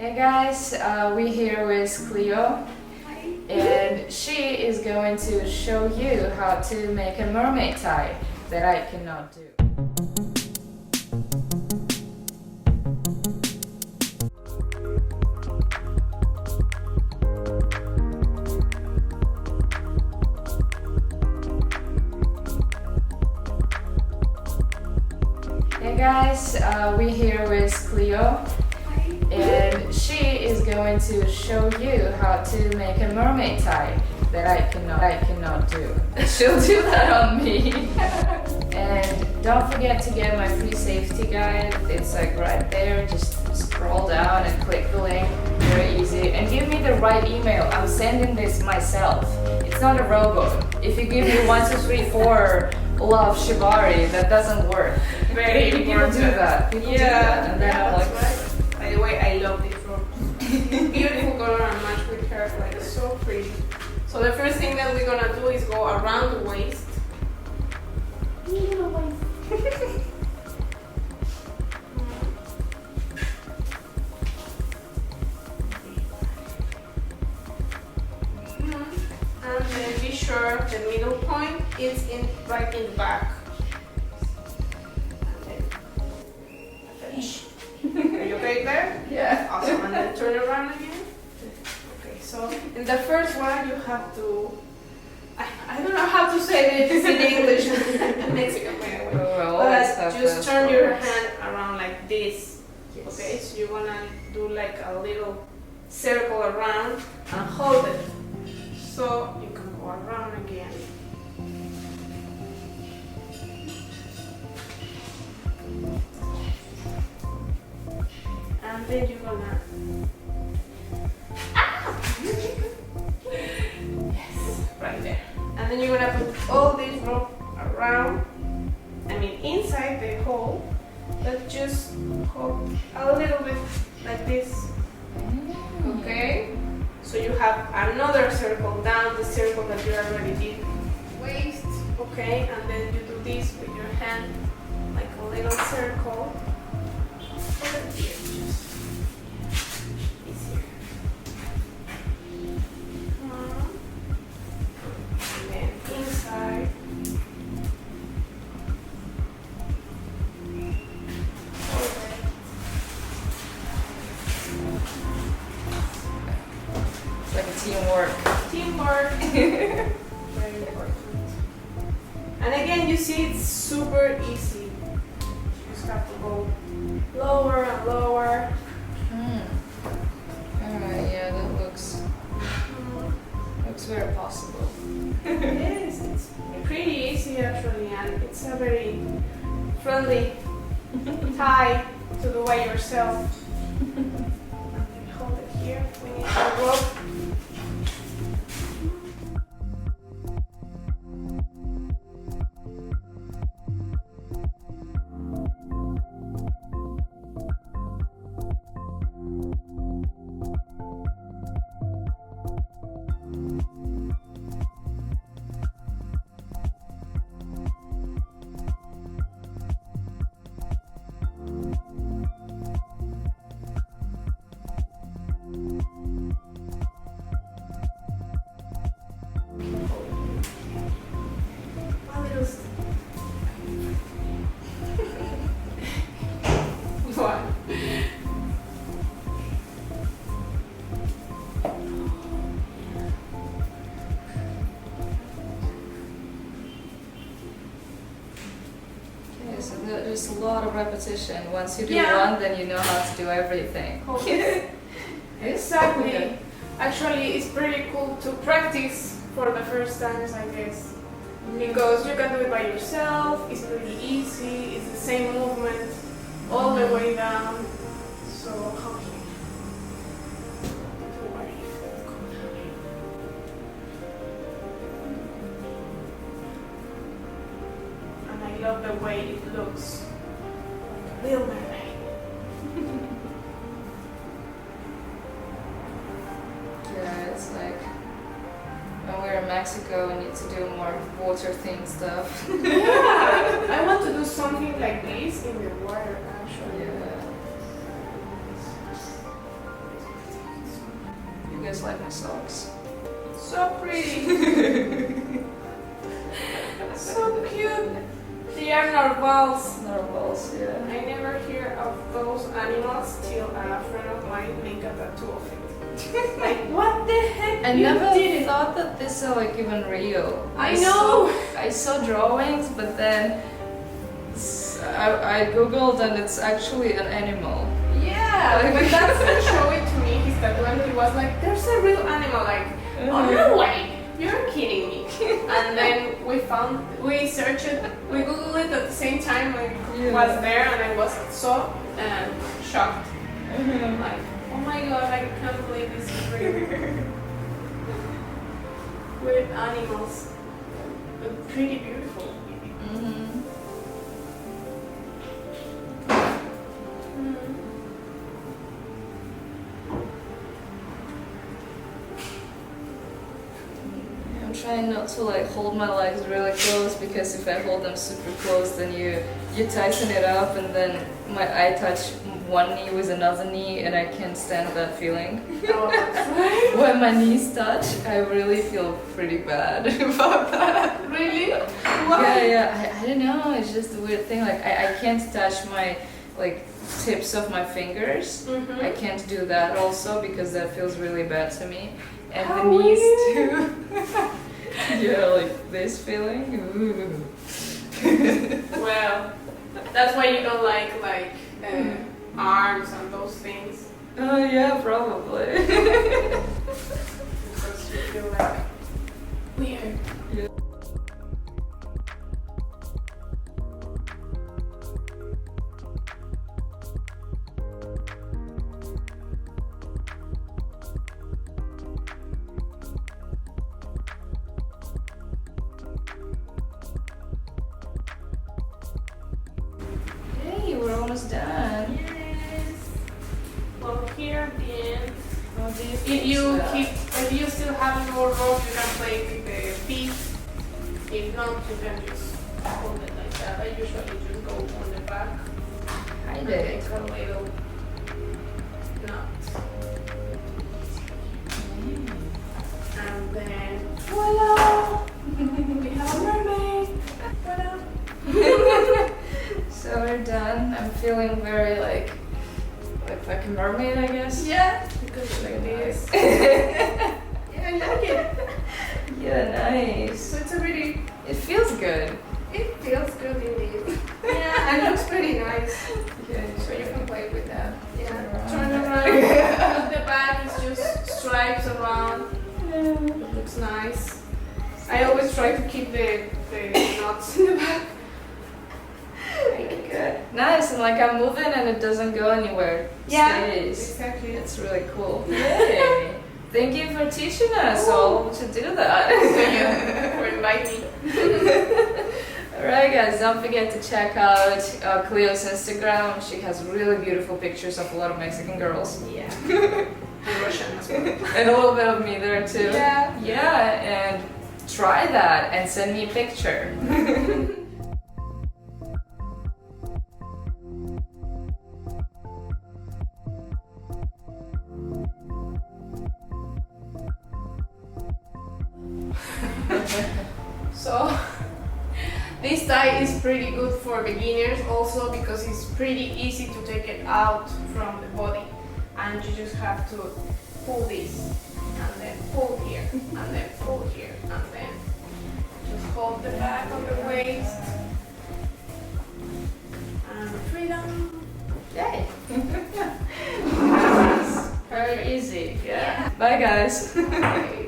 Hey guys, we're here with Clyo, and she is going to show you how to make a mermaid tie that I cannot do. Hey guys, we're here with Clyo, and she is going to show you how to make a mermaid tie that I cannot do. She'll do that on me. And don't forget to get my free safety guide. It's like right there. Just scroll down and click the link. Very easy. And give me the right email. I'm sending this myself. It's not a robot. If you give me 1, 2, 3, 4 love shibari, that doesn't work. Very People important. do that. People do that. And then I'm like, right. By the way, I love this robe. Beautiful color and match with her, like so pretty. So the first thing that we're gonna do is go around the waist. And then be sure the middle point is right in the back. And then finish. Are you okay there? yeah. Awesome. And then turn around again. Okay, so in the first one you have to, I don't know how to say this in English, Mexican way. But just turn your hand around like this. Yes. Okay, so you wanna do like a little circle around and hold it. So you can go around again. And then you're gonna yes, right there. And then you're gonna put all this rope around, inside the hole, but just hold a little bit like this. Okay? So you have another circle down the circle that you already did. Waist, okay? And then you do this with your hand, like a little circle. Over here, just easier. And then inside. It's like a teamwork. Teamwork. Very important. And again, you see it's super easy. You just have to go lower and lower. Alright, yeah, that looks very possible. Yes, it's pretty easy actually, and it's a very friendly tie to do by yourself. And then hold it here. We need a rope. So there's a lot of repetition. Once you do Yeah. one, then you know how to do everything. Exactly. Okay. Actually, it's pretty cool to practice for the first times, I guess. Because you can do it by yourself, it's pretty easy, it's the same movement all the way down. So, okay. Don't worry. And I love the way it looks. Like a little mermaid. Yeah, it's like when we're in Mexico, we need to do more water theme stuff. Yeah, I want to do something like this in the water actually. Yeah. guys like my socks? So pretty. So cute. They are narwhals. Narwhals, yeah. I never hear of those animals till a friend of mine make a tattoo of it. Like, what the heck? I you never did it? thought that these are like even real. I know. I saw drawings, but then I googled and it's actually an animal. Yeah, when that friend showed it to me, his tattoo, and he was like, "There's a real animal." Like, oh no way, you're kidding me. And then we searched it, we googled it at the same time. Like, it was there, and I was so shocked. Like, oh my god, I can't believe this is real. Weird animals, but pretty beautiful. I'm trying not to like hold my legs really close, because if I hold them super close, then you tighten it up, and then I touch one knee with another knee, and I can't stand that feeling. Oh, that's right. When my knees touch, I really feel pretty bad about that. Really? Why? Yeah. I don't know. It's just a weird thing. Like I can't touch my like tips of my fingers. I can't do that also, because that feels really bad to me. And How the knees weird. too. Yeah, like this feeling. Ooh. Well, that's why you don't like arms and those things. Oh yeah, probably. Because you feel like weird. Yeah. Hey, we're almost done. Yes. Well, here at the end, How do you if fix you that? if you still have more rope, you can play with the feet. If not, you can just hold it like that. I usually just go on the back. I And did. take a little knot. And then voila! We have a mermaid. Voila! So we're done. I'm feeling very like a mermaid, I guess. Yeah, because like this. Yeah, I like it. Yeah, nice. So it's a really, It feels good. it feels good indeed. Yeah, and looks pretty nice. Yeah, So you can play with that. Yeah, Turn turn around. around. The back is just stripes around. It looks nice. I always try to keep the knots in the back. Good. Nice, and like I'm moving and it doesn't go anywhere. It Yeah, stays. exactly. It's really cool. Yay! Thank you for teaching us all to do that. Thank you for inviting me. Alright guys, don't forget to check out Clyo's Instagram. She has really beautiful pictures of a lot of Mexican girls. Yeah. And Russian as well. And a little bit of me there too. Yeah. Yeah, and try that and send me a picture. So this tie is pretty good for beginners also because it's pretty easy to take it out from the body, and you just have to pull this and then pull here and then pull here and then just hold the back of the waist and freedom. Yay! Nice. Very easy. Yeah. Bye guys. Okay.